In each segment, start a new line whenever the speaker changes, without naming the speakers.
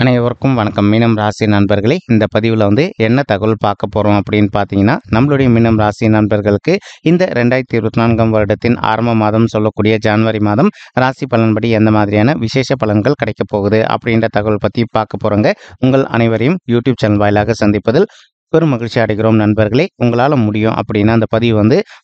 அனைவருக்கும் வணக்கம். மீனம் ராசி நண்பர்களே, இந்த பதிவில் என்ன தகவல் பார்க்க போகிறோம் அப்படின்னு பார்த்தீங்கன்னா, நம்மளுடைய மீனம் ராசி நண்பர்களுக்கு இந்த 2024 வருடத்தின் ஆரம்ப மாதம் சொல்லக்கூடிய ஜனவரி மாதம் ராசி பலன்படி எந்த மாதிரியான விசேஷ பலன்கள் கிடைக்கப் போகுது அப்படின்ற தகவல் பற்றி பார்க்க போகிறோங்க. உங்கள் அனைவரையும் யூடியூப் சேனல் வாயிலாக சந்திப்பதில் பெரும் மகிழ்ச்சி அடைகிறோம் நண்பர்களே. உங்களால் முடியும் அப்படின்னா அந்த பதிவு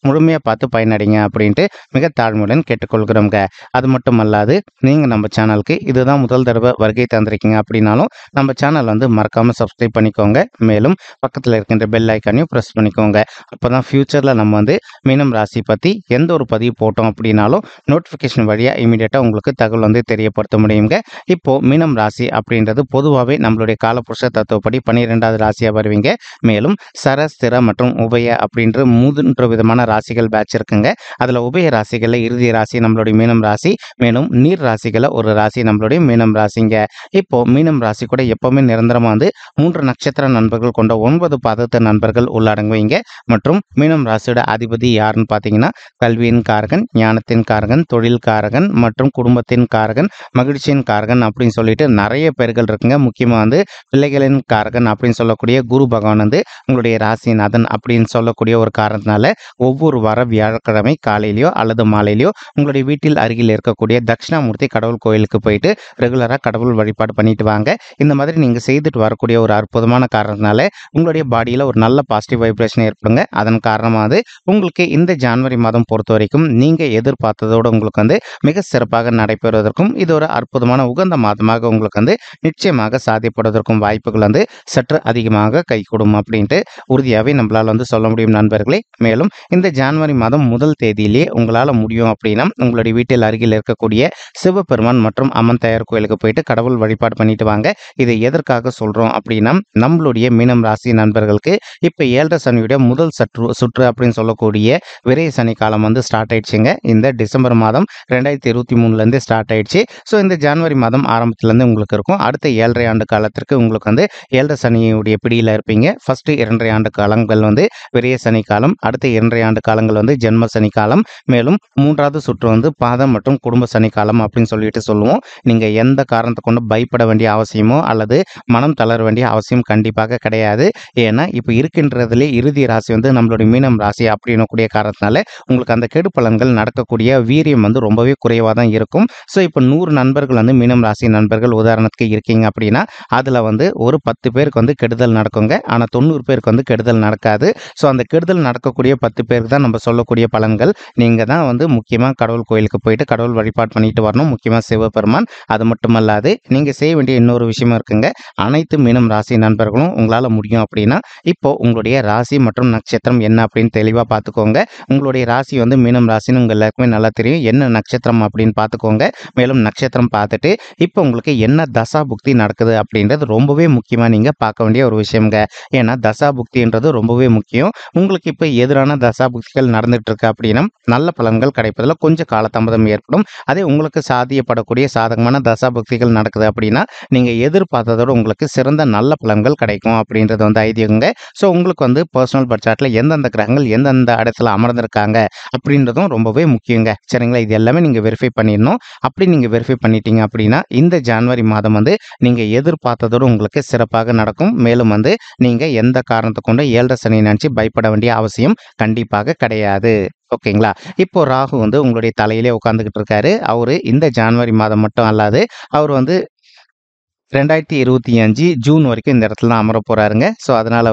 முழுமையாக பார்த்து பயனடைங்க அப்படின்ட்டு மிக தாழ்மையுடன் கேட்டுக்கொள்கிறோங்க. அது மட்டும் அல்லாது நீங்கள் நம்ம சேனலுக்கு இதுதான் முதல் தடவை வருகை தந்திருக்கீங்க அப்படின்னாலும் நம்ம சேனல் மறக்காமல் சப்ஸ்கிரைப் பண்ணிக்கோங்க. மேலும் பக்கத்தில் இருக்கின்ற பெல் ஐக்கானையும் ப்ரெஸ் பண்ணிக்கோங்க. அப்போ தான் ஃப்யூச்சரில் நம்ம மீனம் ராசி பற்றி எந்த ஒரு பதிவு போட்டோம் அப்படின்னாலும் நோட்டிஃபிகேஷன் வழியாக இமீடியட்டாக உங்களுக்கு தகவல் தெரியப்படுத்த முடியுங்க. இப்போது மீனம் ராசி அப்படின்றது பொதுவாகவே நம்மளுடைய காலபுருஷ தத்துவப்படி 12வது ராசியாக வருவீங்க. மேலும் சர ஸ்திர மற்றும் உபய அப்படின்ற 3 விதமான ராசிகள் பேட்ச் இருக்குங்க. அதுல உபய ராசிகள்ல இறுதி ராசி நம்மளுடைய மீனம் ராசி, மேலும் நீர் ராசிகளை ஒரு ராசி நம்மளுடைய மீனம் ராசிங்க. இப்போ மீனம் ராசி கூட எப்பவுமே நிரந்தரமா 3 நட்சத்திர நண்பர்கள் கொண்ட 9 பாதத்து நண்பர்கள் உள்ளடங்குவீங்க. மற்றும் மீனம் ராசியோட அதிபதி யாருன்னு பாத்தீங்கன்னா, கல்வியின் காரகன், ஞானத்தின் காரகன், தொழில் காரகன் மற்றும் குடும்பத்தின் காரகன், மகிழ்ச்சியின் காரகன் அப்படின்னு சொல்லிட்டு நிறைய பேர்கள் இருக்குங்க. முக்கியமா பிள்ளைகளின் காரகன் அப்படின்னு சொல்லக்கூடிய குரு பகவான் உங்களுடைய ராசிநாதன் அப்படின்னு சொல்லக்கூடிய ஒரு காரணத்தினால ஒவ்வொரு வார வியாழக்கிழமை காலையிலயோ அல்லது மாலையிலயோ உங்களுடைய வீட்டில் அருகில் இருக்கக்கூடிய தட்சிணாமூர்த்தி கடவுள் கோயிலுக்கு போயிட்டு ரெகுலரா கடவுள் வழிபாடு பண்ணிட்டு வாங்க. இந்த மாதிரி நீங்க செய்துட்டு வரக்கூடிய ஒரு அற்புதமான காரணத்தினால உங்களுடைய பாடியில ஒரு நல்ல பாசிட்டிவ் வைப்ரேஷன் ஏற்படுங்க. அதன் காரணமாக உங்களுக்கு இந்த ஜனவரி மாதம் பொறுத்த வரைக்கும் நீங்க எதிர்பார்த்ததோடு உங்களுக்கு மிக சிறப்பாக நடைபெறுவதற்கும் இது ஒரு அற்புதமான உகந்த மாதமாக உங்களுக்கு நிச்சயமாக சாதிப்படுவதற்கும் வாய்ப்புகள் சற்று அதிகமாக கைகூடும் அப்படின்ட்டு உறுதியாகவே நம்மளால சொல்ல முடியும் நண்பர்களே. மேலும் இந்த ஜனவரி மாதம் முதல் தேதியிலேயே உங்களால் முடியும் அப்படின்னா உங்களுடைய வீட்டில் அருகில் இருக்கக்கூடிய சிவபெருமான் மற்றும் அம்மன் தாயார் கோயிலுக்கு போயிட்டு கடவுள் வழிபாடு பண்ணிட்டு வாங்க. இதை எதற்காக சொல்றோம் அப்படின்னா, நம்மளுடைய மீனம் ராசி நண்பர்களுக்கு இப்ப 7 சனியுடைய முதல் சுற்று அப்படின்னு சொல்லக்கூடிய விரை சனி காலம் ஸ்டார்ட் ஆயிடுச்சுங்க. இந்த டிசம்பர் மாதம் 2023 இருந்து ஸ்டார்ட் ஆயிடுச்சு. ஸோ இந்த ஜனவரி மாதம் ஆரம்பத்திலேருந்து உங்களுக்கு இருக்கும். அடுத்த 7.5 ஆண்டு காலத்திற்கு உங்களுக்கு 7 சனியுடைய பிடியில் இருப்பீங்க. ஃபர்ஸ்ட் 2.5 ஆண்டு காலங்கள் விரைய சனி காலம், அடுத்த 2.5 ஆண்டு காலங்கள் ஜென்ம சனி காலம், மேலும் 3வது சுற்று பாதம் மற்றும் குடும்ப சனி காலம் அப்படின்னு சொல்லிட்டு சொல்லுவோம். நீங்க எந்த காரணத்தை கொண்டு பயப்பட வேண்டிய அவசியமோ அல்லது மனம் தளர வேண்டிய அவசியம் கண்டிப்பாக கிடையாது. ஏன்னா இப்ப இருக்கின்றதுலே இறுதி ராசி நம்மளுடைய மீனம் ராசி அப்படின்னு கூடிய காரணத்தினால உங்களுக்கு அந்த கெடு பலன்கள் நடக்கக்கூடிய வீரியம் ரொம்பவே குறைவா தான் இருக்கும். ஸோ இப்போ 100 நண்பர்கள் மீனம் ராசி நண்பர்கள் உதாரணத்துக்கு இருக்கீங்க அப்படின்னா அதுல ஒரு 10 பேருக்கு கெடுதல் நடக்குங்க. ஆனால் 90 பேருக்கு கெடுதல் நடக்காது. ஸோ அந்த கெடுதல் நடக்கக்கூடிய 10 பேருக்கு தான் நம்ம சொல்லக்கூடிய பலன்கள். நீங்கள் தான் முக்கியமாக கடவுள் கோயிலுக்கு போயிட்டு கடவுள் வழிபாடு பண்ணிட்டு வரணும், முக்கியமாக சிவபெருமான். அது மட்டுமல்லாது நீங்கள் செய்ய வேண்டிய இன்னொரு விஷயமா இருக்குங்க. அனைத்து மீனம் ராசி நண்பர்களும் உங்களால் முடியும் அப்படின்னா இப்போ உங்களுடைய ராசி மற்றும் நட்சத்திரம் என்ன அப்படின்னு தெளிவாக பார்த்துக்கோங்க. உங்களுடைய ராசி மீனம் ராசின்னு உங்கள் எல்லாருக்குமே நல்லா தெரியும். என்ன நட்சத்திரம் அப்படின்னு பார்த்துக்கோங்க. மேலும் நட்சத்திரம் பார்த்துட்டு இப்போ உங்களுக்கு என்ன தசா புக்தி நடக்குது அப்படின்றது ரொம்பவே முக்கியமாக நீங்கள் பார்க்க வேண்டிய ஒரு விஷயங்க. ஏன்னா தசா புக்தின்றது ரொம்பவே முக்கியம். உங்களுக்கு இப்போ எதிரான தசா புக்திகள் நடந்துட்டு இருக்கு அப்படின்னா நல்ல பலன்கள் கிடைப்பதில் கொஞ்சம் காலதாமதம் ஏற்படும். அதே உங்களுக்கு சாதியப்படக்கூடிய சாதகமான தசா புக்திகள் நடக்குது அப்படின்னா நீங்க எதிர்பார்த்ததோட உங்களுக்கு சிறந்த நல்ல பலன்கள் கிடைக்கும் அப்படின்றது ஐதீகங்க. ஸோ உங்களுக்கு பர்சனல் பட்ஜெட்ல எந்தெந்த கிரகங்கள் எந்தெந்த இடத்துல அமர்ந்திருக்காங்க அப்படின்றதும் ரொம்பவே முக்கியங்க. சரிங்களா? இது எல்லாமே நீங்க வெரிஃபை பண்ணிடணும். அப்படி நீங்க வெரிஃபை பண்ணிட்டீங்க அப்படின்னா இந்த ஜனவரி மாதம் நீங்க எதிர்பார்த்ததோடு உங்களுக்கு சிறப்பாக நடக்கும். மேலும் நீங்க எந்த காரணத்தை கொண்டு 7 சனி நினைச்சு பயப்பட வேண்டிய அவசியம் கண்டிப்பாக கிடையாது. ஓகேங்களா? இப்போ ராகு உங்களுடைய தலையிலே உட்கார்ந்துகிட்டு இருக்காரு. அவரு இந்த ஜனவரி மாதம் மட்டும் அல்லாது அவர் 2025 ஜூன் வரைக்கும் இந்த இடத்துல தான் அமர போறாருங்க. ஸோ அதனால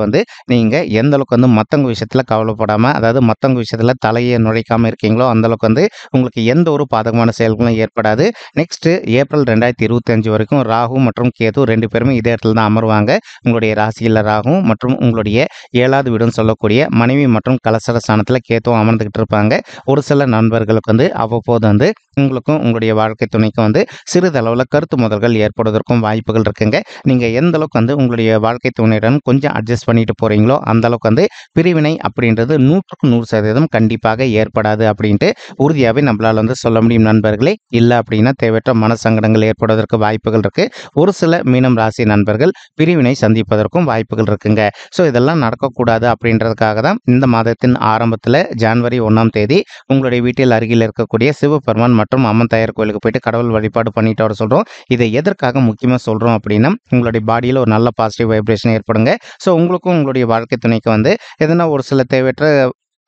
நீங்க எந்த அளவுக்கு மற்றவங்க விஷயத்துல கவலைப்படாம, அதாவது மற்றவங்க விஷயத்துல தலையை நுழைக்காம இருக்கீங்களோ அந்த அளவுக்கு உங்களுக்கு எந்த ஒரு பாதகமான செயல்களும் ஏற்படாது. நெக்ஸ்ட் ஏப்ரல் 2025 வரைக்கும் ராகு மற்றும் கேது 2 பேருமே இதே இடத்துல தான் அமருவாங்க. உங்களுடைய ராசியில் ராகு மற்றும் உங்களுடைய 7வது வீடுன்னு சொல்லக்கூடிய மனைவி மற்றும் கலசர ஸ்தானத்துல கேதுவும் அமர்ந்துகிட்டு இருப்பாங்க. ஒரு சில நண்பர்களுக்கு அவ்வப்போது உங்களுக்கும் உங்களுடைய வாழ்க்கை துணைக்கும் சிறிதளவில் கருத்து மோதல்கள் ஏற்படுவதற்கும் வாய்ப்புகள் இருக்குங்க. நீங்க எந்த அளவுக்கு உங்களுடைய வாழ்க்கை துணையுடன் கொஞ்சம் அட்ஜஸ்ட் பண்ணிட்டு போறீங்களோ அந்த அளவுக்கு பிரிவினை அப்படின்றது 100க்கு 100% கண்டிப்பாக ஏற்படாது அப்படின்ட்டு உறுதியாகவே நம்மளால சொல்ல முடியும் நண்பர்களே. இல்லை அப்படின்னா தேவையற்ற மனசங்கடங்கள் ஏற்படுவதற்கு வாய்ப்புகள் இருக்கு. ஒரு சில மீனம் ராசி நண்பர்கள் பிரிவினை சந்திப்பதற்கும் வாய்ப்புகள் இருக்குங்க. ஸோ இதெல்லாம் நடக்கக்கூடாது அப்படின்றதுக்காக தான் இந்த மாதத்தின் ஆரம்பத்தில் ஜனவரி 1ஆம் தேதி உங்களுடைய வீட்டில் அருகில் இருக்கக்கூடிய சிவபெருமான் மற்றும் அம்மன் தாயார் கோயிலுக்கு போயிட்டு கடவுள் வழிபாடு பண்ணிட்டு வர சொல்றோம். இதை எதற்காக முக்கியமாக சொல்கிறோம் அப்படின்னா உங்களுடைய பாடியில் ஒரு நல்ல பாசிட்டிவ் வைப்ரேஷன் ஏற்படுங்க. ஸோ உங்களுக்கும் உங்களுடைய வாழ்க்கை துணைக்கு வந்து எதனா ஒரு சில தேவையற்ற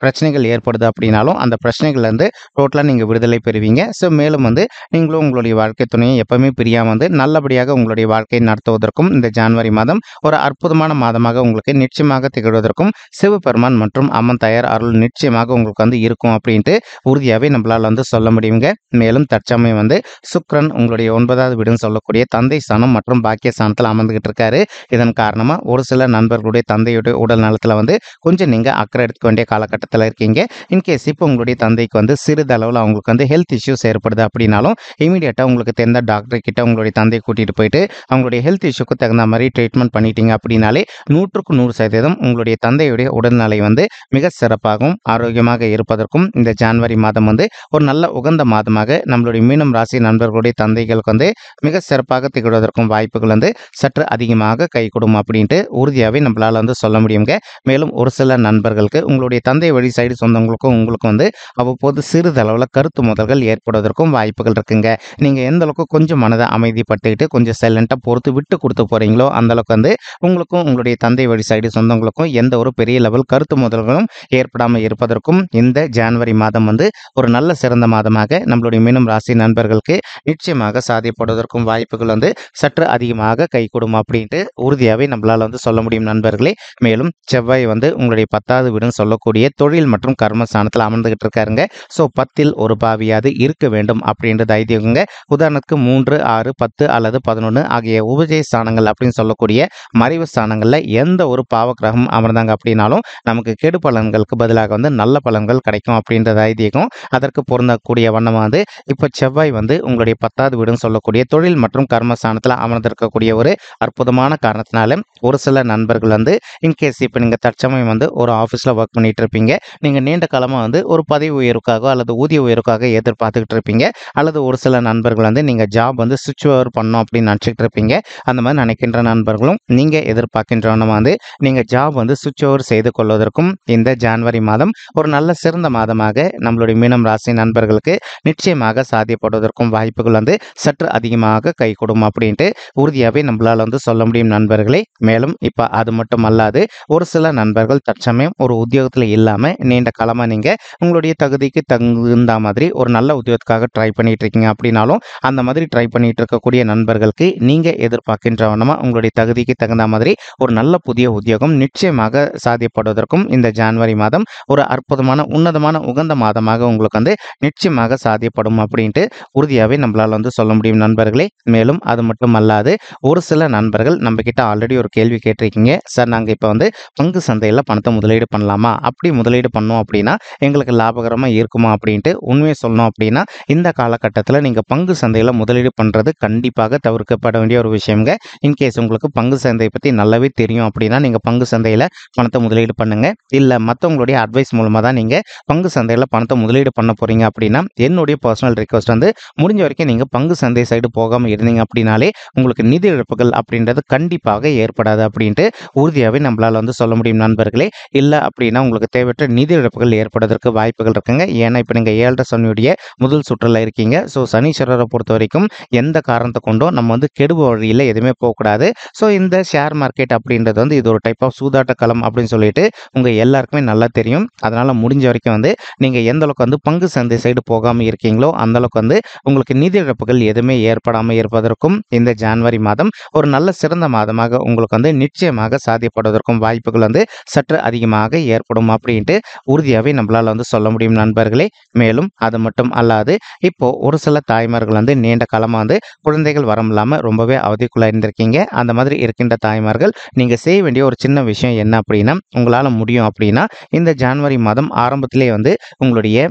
பிரச்சனைகள் ஏற்படுது அப்படின்னாலும் அந்த பிரச்சனைகள்லேருந்து டோட்டலாக நீங்கள் விடுதலை பெறுவீங்க. ஸோ மேலும் வந்து நீங்களும் உங்களுடைய வாழ்க்கை துணையை எப்பவுமே பிரியாமல் வந்து நல்லபடியாக உங்களுடைய வாழ்க்கையை நடத்துவதற்கும் இந்த ஜனவரி மாதம் ஒரு அற்புதமான மாதமாக உங்களுக்கு நிச்சயமாக திகழ்வதற்கும் சிவபெருமான் மற்றும் அம்மன் தாயார் அருள் நிச்சயமாக உங்களுக்கு வந்து இருக்கும் அப்படின்ட்டு உறுதியாகவே நம்மளால் வந்து சொல்ல முடியுங்க. மேலும் தற்சமயம் வந்து சுக்கிரன் உங்களுடைய 9வது வீடுன்னு சொல்லக்கூடிய தந்தை ஸ்தானம் மற்றும் பாக்கிய ஸ்தானத்தில் அமர்ந்துகிட்டு இருக்காரு. இதன் காரணமாக ஒரு சில நண்பர்களுடைய தந்தையுடைய உடல் நலத்தில் வந்து கொஞ்சம் நீங்கள் அக்கறை எடுத்துக்க வேண்டிய காலகட்டத்தில் இருக்கீங்க. இன்கேஸ் இப்போ உங்களுடைய தந்தைக்கு வந்து சிறிதளவில் அவங்களுக்கு வந்து ஹெல்த் இஷ்யூஸ் ஏற்படுது அப்படின்னாலும் இமீடியட்டாக உங்களுக்கு தெரிந்த டாக்டர் கிட்ட உங்களுடைய தந்தையை கூட்டிகிட்டு போயிட்டு அவங்களுடைய ஹெல்த் இஷ்யூக்கு தகுந்த மாதிரி ட்ரீட்மெண்ட் பண்ணிட்டீங்க அப்படின்னாலே 100% உங்களுடைய தந்தையுடைய உடல்நிலை வந்து மிக சிறப்பாகவும் ஆரோக்கியமாக இருப்பதற்கும் இந்த ஜனவரி மாதம் வந்து ஒரு நல்ல உகந்த மாதமாக நம்மளுடைய மீனம் ராசி நண்பர்களுடைய தந்தைகளுக்கு வந்து மிக சிறப்பாக திகழ்வதற்கும் வாய்ப்புகள் வந்து சற்று அதிகமாக கைகூடும் அப்படின்ட்டு உறுதியாகவே நம்மளால் வந்து சொல்ல முடியுங்க. மேலும் ஒரு சில நண்பர்களுக்கு உங்களுடைய தந்தை வழி சைடு சொந்தங்களுக்கும் உங்களுக்கு வந்து அவ்வப்போது சிறிதளவில் கருத்து மோதல்கள் ஏற்படுவதற்கும் வாய்ப்புகள் இருக்குங்க. நீங்கள் எந்த அளவுக்கு கொஞ்சம் மனதை அமைதிப்படுத்திக்கிட்டு கொஞ்சம் சைலண்ட்டாக பொறுத்து விட்டு கொடுத்து போகிறீங்களோ அந்தளவுக்கு வந்து உங்களுக்கும் உங்களுடைய தந்தை வழி சைடு சொந்தங்களுக்கும் எந்த ஒரு பெரிய லெவல் கருத்து மோதல்களும் ஏற்படாமல் இருப்பதற்கும் இந்த ஜனவரி மாதம் வந்து ஒரு நல்ல சிறந்த மாதமாக நம்மளுடைய மீனம் ராசி நண்பர்களுக்கு நிச்சயமாக சாதிப்படுவதற்கும் வாய்ப்புகள் வந்து சற்று அதிகமாக கைகூடும் அப்படின்ட்டு உறுதியாகவே நம்மளால் வந்து சொல்ல முடியும் நண்பர்களே. மேலும் செவ்வாய் வந்து உங்களுடைய 10வது வீடுன்னு சொல்லக்கூடிய தொழில் மற்றும் கர்மஸ்தானத்தில் அமர்ந்துகிட்டு இருக்காருங்க. ஸோ 10ல் ஒரு பாவியாவது இருக்க வேண்டும் அப்படின்றது ஐதீகங்க. உதாரணத்துக்கு 3, 6, 10 அல்லது 11 ஆகிய உபஜய ஸ்தானங்கள் அப்படின்னு சொல்லக்கூடிய மறைவு ஸ்தானங்களில் எந்த ஒரு பாவ கிரகம் அமர்ந்தாங்க அப்படின்னாலும் நமக்கு கெடு பலன்களுக்கு பதிலாக வந்து நல்ல பலன்கள் கிடைக்கும் அப்படின்றது ஐதீகம். அதற்கு பொருந்தக்கூடிய வண்ணமாக வந்து இப்போ செவ்வாய் வந்து உங்களுடைய 10வது வீடுன்னு சொல்லக்கூடிய தொழில் மற்றும் கர்மஸ்தானத்தில் அமர்ந்திருக்கக்கூடிய ஒரு அற்புதமான காரணத்தினால ஒரு சில நண்பர்கள் வந்து இன்கேஸ் இப்போ நீங்கள் தற்சமயம் வந்து ஒரு ஆஃபீஸில் ஒர்க் பண்ணிட்டு இருப்பீங்க. நீங்கள் நீண்ட காலமாக வந்து ஒரு பதவி உயர்வுக்காக அல்லது ஊதிய உயர்வுக்காக எதிர்பார்த்துக்கிட்டு இருப்பீங்க. அல்லது ஒரு சில நண்பர்கள் வந்து நீங்கள் ஜாப் வந்து சுவிட்ச் ஓவர் பண்ணணும் அப்படின்னு நினச்சிக்கிட்டு இருப்பீங்க. அந்த மாதிரி நினைக்கின்ற நண்பர்களும் நீங்கள் எதிர்பார்க்கின்றவன வந்து நீங்கள் ஜாப் வந்து சுவிட்ச் ஓவர் செய்து கொள்வதற்கும் இந்த ஜனவரி மாதம் ஒரு நல்ல சிறந்த மாதமாக நம்மளுடைய மீனம் ராசி நண்பர்களுக்கு நிச்சயமாக சாத்தியப்படுவதற்கும் வாய்ப்புகள் வந்து சற்று அதிகமாக கைகூடும் அப்படின்ட்டு உறுதியாகவே நம்மளால் வந்து சொல்ல முடியும் நண்பர்களே. மேலும் இப்போ அது மட்டும் அல்லாது ஒரு சில நண்பர்கள் தற்சமயம் ஒரு உத்தியோகத்தில் இல்லாமல் நீண்ட காலமாக நீங்கள் உங்களுடைய தகுதிக்கு தகுந்த மாதிரி ஒரு நல்ல உத்தியோகத்துக்காக ட்ரை பண்ணிட்டு இருக்கீங்க அப்படின்னாலும் அந்த மாதிரி ட்ரை பண்ணிட்டு இருக்கக்கூடிய நண்பர்களுக்கு நீங்கள் எதிர்பார்க்கின்றவனமாக உங்களுடைய தகுதிக்கு தகுந்த மாதிரி ஒரு நல்ல புதிய உத்தியோகம் நிச்சயமாக சாத்தியப்படுவதற்கும் இந்த ஜனவரி மாதம் ஒரு அற்புதமான உன்னதமான உகந்த மாதமாக உங்களுக்கு வந்து நிச்சயமாக சாத்தியப்படும் அப்படின்ட்டு உறுதியாகவே நம்மளால் வந்து சொல்ல முடியும் நண்பர்களே. மேலும் அது மட்டும் அல்லாது ஒரு சில நண்பர்கள் நம்ம கிட்ட ஆல்ரெடி ஒரு கேள்வி கேட்டிருக்கீங்க. சார் நாங்கள் இப்போ வந்து பங்கு சந்தையில் பணத்தை முதலீடு பண்ணலாமா, அப்படி முதலீடு பண்ணோம் அப்படின்னா எங்களுக்கு லாபகரமாக இருக்குமா அப்படின்ட்டு உண்மையை சொல்லணும் அப்படின்னா இந்த காலகட்டத்தில் நீங்கள் பங்கு சந்தையில் முதலீடு பண்ணுறது கண்டிப்பாக தவிர்க்கப்பட வேண்டிய ஒரு விஷயங்க. இன்கேஸ் உங்களுக்கு பங்கு சந்தையை பற்றி நல்லாவே தெரியும் அப்படின்னா நீங்கள் பங்கு சந்தையில் பணத்தை முதலீடு பண்ணுங்க. இல்லை மற்றவங்களுடைய அட்வைஸ் மூலமாக தான் நீங்கள் பங்கு சந்தையில் பணத்தை முதலீடு பண்ண போகிறீங்க அப்படின்னா என்னுடைய பர்சனல் ரிக்வஸ்ட் வந்து முடிஞ்ச வரைக்கும் நீங்கள் பங்கு சந்தை சைடு போகாமல் இருந்தீங்க அப்படின்னாலே உங்களுக்கு நிதி இழப்புகள் அப்படின்றது கண்டிப்பாக ஏற்படாது அப்படின்ட்டு உறுதியாகவே நம்மளால் வந்து சொல்ல முடியும் நண்பர்களே. இல்லை அப்படின்னா உங்களுக்கு தேவையற்ற நிதி இழப்புகள் ஏற்படுவதற்கு வாய்ப்புகள் இருக்குங்க. ஏன்னா இப்போ நீங்கள் 7 சனியுடைய முதல் சுற்றில் இருக்கீங்க. ஸோ சனீஸ்வரரை பொறுத்த வரைக்கும் எந்த காரணத்தை கொண்டும் நம்ம வந்து கெடுப வழியில் எதுவுமே போகக்கூடாது. ஸோ இந்த ஷேர் மார்க்கெட் அப்படின்றது வந்து இது ஒரு டைப் ஆஃப் சூதாட்ட களம் அப்படின்னு சொல்லிட்டு உங்கள் எல்லாருக்குமே நல்லா தெரியும். அதனால் முடிஞ்ச வரைக்கும் வந்து நீங்கள் எந்த அளவுக்கு வந்து பங்கு சந்தை சைடு போகாமல் இருக்கீங்களோ அந்தளவுக்கு வந்து உங்களுக்கு நிதி இழப்புகள் எதுவுமே ஏற்படாமல் இருப்பதற்கும் இந்த ஜனவரி மாதம் ஒரு நல்ல சிறந்த மாதமாக உங்களுக்கு வந்து நிச்சயமாக சாத்தியப்படுவதற்கும் வாய்ப்புகள் வந்து சற்று அதிகமாக ஏற்படும் அப்படின்ட்டு உறுதியாகவே நம்மளால் வந்து சொல்ல முடியும் நண்பர்களே. மேலும் அது மட்டும் அல்லாது இப்போ ஒரு சில தாய்மார்கள் வந்து நீண்ட காலமாக வந்து குழந்தைகள் வரம் இல்லாமல் ரொம்பவே அவதிக்குள்ளே இருந்திருக்கீங்க. அந்த மாதிரி இருக்கின்ற தாய்மார்கள் நீங்கள் செய்ய வேண்டிய ஒரு சின்ன விஷயம் என்ன அப்படின்னா உங்களால் முடியும் அப்படின்னா இந்த ஜனவரி மாதம் ஆரம்பத்திலே வந்து உங்களுடைய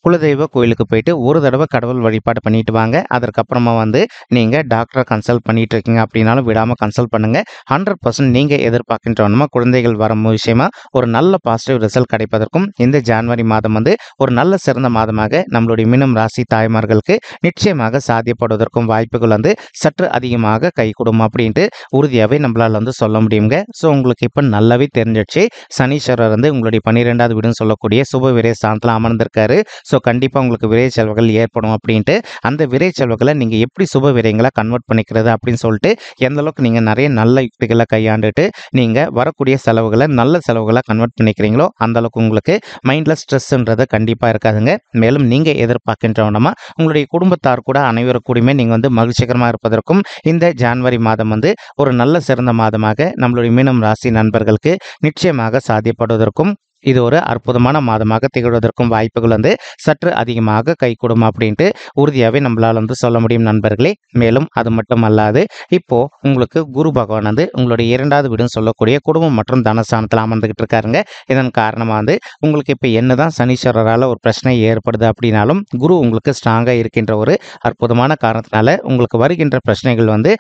குலதெய்வ கோயிலுக்கு போயிட்டு ஒரு தடவை கடவுள் வழிபாடு பண்ணிட்டு வாங்க. அதற்கப்புறமா வந்து நீங்கள் டாக்டரை கன்சல்ட் பண்ணிட்டு இருக்கீங்க அப்படின்னாலும் விடாமல் கன்சல்ட் பண்ணுங்கள். 100% நீங்கள் எதிர்பார்க்கின்றவனமா குழந்தைகள் வர விஷயமா ஒரு நல்ல பாசிட்டிவ் ரிசல்ட் கிடைப்பதற்கும் இந்த ஜனவரி மாதம் வந்து ஒரு நல்ல சிறந்த மாதமாக நம்மளுடைய மீனம் ராசி தாய்மார்களுக்கு நிச்சயமாக சாத்தியப்படுவதற்கும் வாய்ப்புகள் வந்து சற்று அதிகமாக கைகூடும் அப்படின்ட்டு உறுதியாகவே நம்மளால் வந்து சொல்ல முடியுங்க. ஸோ உங்களுக்கு இப்போ நல்லாவே தெரிஞ்சிடுச்சு. சனீஸ்வரர் வந்து உங்களுடைய 12வது வீடுன்னு சொல்லக்கூடிய சுப விரய ஸ்தானத்தில் அமர்ந்திருக்காரு. ஸோ கண்டிப்பாக உங்களுக்கு விரை செலவுகள் ஏற்படும் அப்படின்ட்டு அந்த விரை செலவுகளை நீங்கள் எப்படி சுப விரயங்களை கன்வெர்ட் பண்ணிக்கிறது அப்படின்னு சொல்லிட்டு எந்த அளவுக்கு நீங்கள் நிறைய நல்ல யுக்திகளை கையாண்டுட்டு நீங்கள் வரக்கூடிய செலவுகளை நல்ல செலவுகளை கன்வெர்ட் பண்ணிக்கிறீங்களோ அந்த அளவுக்கு உங்களுக்கு மைண்டில் ஸ்ட்ரெஸ்ன்றது கண்டிப்பாக இருக்காதுங்க. மேலும் நீங்கள் எதிர்பார்க்கின்றவனமா உங்களுடைய குடும்பத்தார் கூட அனைவரும் கூடயுமே நீங்கள் வந்து மகிழ்ச்சிகரமாக இருப்பதற்கும் இந்த ஜான்வரி மாதம் வந்து ஒரு நல்ல சிறந்த மாதமாக நம்மளுடைய மீனம் ராசி நண்பர்களுக்கு நிச்சயமாக சாத்தியப்படுவதற்கும் இது ஒரு அற்புதமான மாதமாக திகழ்வதற்கும் வாய்ப்புகள் வந்து சற்று அதிகமாக கைகூடும் அப்படின்ட்டு உறுதியாகவே நம்மளால் வந்து சொல்ல முடியும் நண்பர்களே. மேலும் அது மட்டும் அல்லாது இப்போ உங்களுக்கு குரு பகவான் வந்து உங்களுடைய 2வது வீடுன்னு சொல்லக்கூடிய குடும்பம் மற்றும் தனஸ்தானத்தில் அமர்ந்துகிட்டு இருக்காருங்க. இதன் காரணமாக வந்து உங்களுக்கு இப்போ என்னதான் சனீஸ்வரரால் ஒரு பிரச்சனை ஏற்படுது அப்படின்னாலும் குரு உங்களுக்கு ஸ்ட்ராங்காக இருக்கின்ற ஒரு அற்புதமான காரணத்தினால உங்களுக்கு வருகின்ற பிரச்சனைகள் வந்து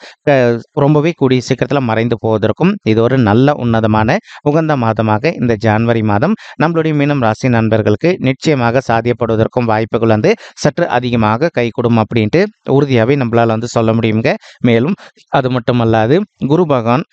ரொம்பவே கூடிய சீக்கிரத்தில் மறைந்து போவதற்கும் இது ஒரு நல்ல உன்னதமான உகந்த மாதமாக இந்த ஜான்வரி மாதம் நம்மளுடைய மீனம் ராசி நண்பர்களுக்கு நிச்சயமாக சாத்தியப்படுவதற்கும் வாய்ப்புகள் வந்து சற்று அதிகமாக கைகூடும் அப்படின்ட்டு உறுதியாகவே நம்மளால் வந்து சொல்ல முடியுங்க. மேலும் அது மட்டுமல்லாது குரு பகவான்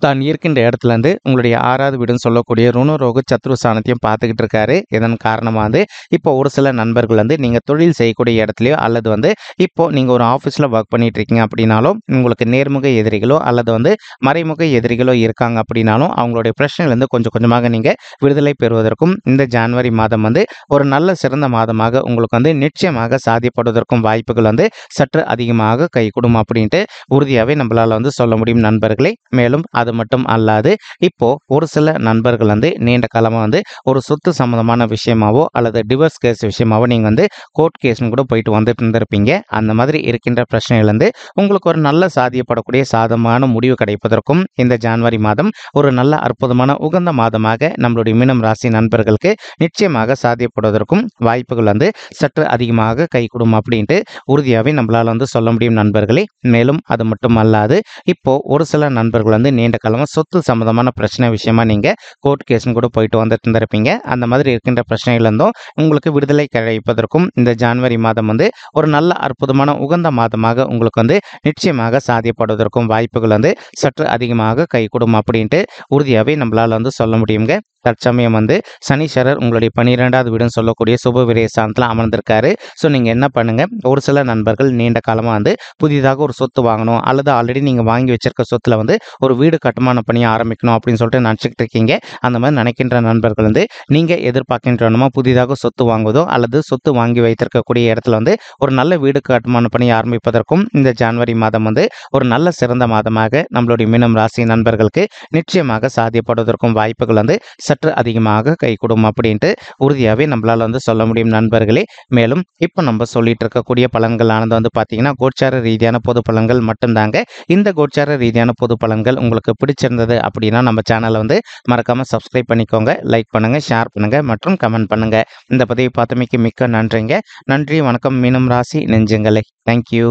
தான் இருக்கின்ற இடத்துல இருந்து உங்களுடைய 6வது வீடுன்னு சொல்லக்கூடிய ருணரோக சத்ரு ஸ்தானத்தையும் பார்த்துக்கிட்டு இருக்காரு. இதன் காரணமாக வந்து இப்போ ஒரு சில நண்பர்கள் வந்து நீங்கள் தொழில் செய்யக்கூடிய இடத்துலையோ அல்லது வந்து இப்போ நீங்கள் ஒரு ஆஃபீஸில் ஒர்க் பண்ணிட்டு இருக்கீங்க அப்படின்னாலும் உங்களுக்கு நேர்முக எதிரிகளோ அல்லது வந்து மறைமுக எதிரிகளோ இருக்காங்க அப்படின்னாலும் அவங்களுடைய பிரச்சனையிலேருந்து கொஞ்சம் கொஞ்சமாக நீங்கள் விடுதலை பெறுவதற்கும் இந்த ஜான்வரி மாதம் வந்து ஒரு நல்ல சிறந்த மாதமாக உங்களுக்கு வந்து நிச்சயமாக சாத்தியப்படுவதற்கும் வாய்ப்புகள் வந்து சற்று அதிகமாக கைகூடும் அப்படின்ட்டு உறுதியாகவே நம்மளால் வந்து சொல்ல முடியும் நண்பர்களே. மேலும் அது மட்டும் அல்லாது இப்போ ஒரு சில நண்பர்கள் வந்து நீண்ட காலமாக வந்து ஒரு சொத்து சம்பந்தமான விஷயமாவோ அல்லது டிவோர்ஸ் கேஸ் விஷயமாவோ நீங்கள் வந்து கோர்ட் கேஸ்னு கூட போயிட்டு வந்துட்டு இருந்திருப்பீங்க. அந்த மாதிரி இருக்கின்ற பிரச்சனையிலேருந்து உங்களுக்கு ஒரு நல்ல சாத்தியப்படக்கூடிய சாதகமான முடிவு கிடைப்பதற்கும் இந்த ஜான்வரி மாதம் ஒரு நல்ல அற்புதமான உகந்த மாதமாக நம்மளுடைய மீனம் ராசி நண்பர்களுக்கு நிச்சயமாக சாத்தியப்படுவதற்கும் வாய்ப்புகள் வந்து சற்று அதிகமாக கைகூடும் அப்படின்ட்டு உறுதியாகவே நம்மளால் வந்து சொல்ல முடியும் நண்பர்களே. மேலும் அது மட்டும் அல்லாது இப்போ ஒரு சில நண்பர்கள் வந்து நீண்ட காலமாக சொத்து சம்பந்தமான பிரச்சனை விஷயமா நீங்கள் கோர்ட் கேஸ்னு கூட போயிட்டு வந்துட்டு இருந்திருப்பீங்க. அந்த மாதிரி இருக்கின்ற பிரச்சனைகளிலிருந்தும் உங்களுக்கு விடுதலை கிடைப்பதற்கும் இந்த ஜான்வரி மாதம் வந்து ஒரு நல்ல அற்புதமான உகந்த மாதமாக உங்களுக்கு வந்து நிச்சயமாக சாத்தியப்படுவதற்கும் வாய்ப்புகள் வந்து சற்று அதிகமாக கைகூடும் அப்படின்ட்டு உறுதியாகவே நம்மளால் வந்து சொல்ல முடியுங்க. தற்சமயம் வந்து சனீஸ்வரர் உங்களுடைய 12வது வீடுன்னு சொல்லக்கூடிய சுப விரய ஸ்தானத்தில் அமர்ந்திருக்காரு. ஸோ நீங்கள் என்ன பண்ணுங்க, ஒரு சில நண்பர்கள் நீண்ட காலமாக வந்து புதிதாக ஒரு சொத்து வாங்கணும் அல்லது ஆல்ரெடி நீங்கள் வாங்கி வச்சிருக்க சொத்துல வந்து ஒரு வீடு கட்டுமான பணியை ஆரம்பிக்கணும் அப்படின்னு சொல்லிட்டு நினச்சிக்கிட்டு இருக்கீங்க. அந்த மாதிரி நினைக்கின்ற நண்பர்கள் வந்து நீங்கள் எதிர்பார்க்கின்றனமா புதிதாக சொத்து வாங்குவதோ அல்லது சொத்து வாங்கி வைத்திருக்கக்கூடிய இடத்துல வந்து ஒரு நல்ல வீடு கட்டுமான பணியை ஆரம்பிப்பதற்கும் இந்த ஜான்வரி மாதம் வந்து ஒரு நல்ல சிறந்த மாதமாக நம்மளுடைய மீனம் ராசி நண்பர்களுக்கு நிச்சயமாக சாத்தியப்படுவதற்கும் வாய்ப்புகள் வந்து சற்று அதிகமாக கைகூடும் அப்படின்ட்டு உறுதியாகவே நம்மளால் வந்து சொல்ல முடியும் நண்பர்களே. மேலும் இப்போ நம்ம சொல்லிட்டு இருக்கக்கூடிய பலன்களானது வந்து பார்த்தீங்கன்னா கோச்சார ரீதியான பொது பலன்கள் மட்டும்தாங்க. இந்த கோச்சார ரீதியான பொது பலன்கள் உங்களுக்கு பிடிச்சிருந்தது அப்படின்னா நம்ம சேனலை வந்து மறக்காமல் சப்ஸ்கிரைப் பண்ணிக்கோங்க, லைக் பண்ணுங்கள், ஷேர் பண்ணுங்கள் மற்றும் கமெண்ட் பண்ணுங்கள். இந்த பதிவை பார்த்தமைக்கு மிக்க நன்றிங்க. நன்றி, வணக்கம் மீனம் ராசி நெஞ்சங்களே. தேங்க்யூ.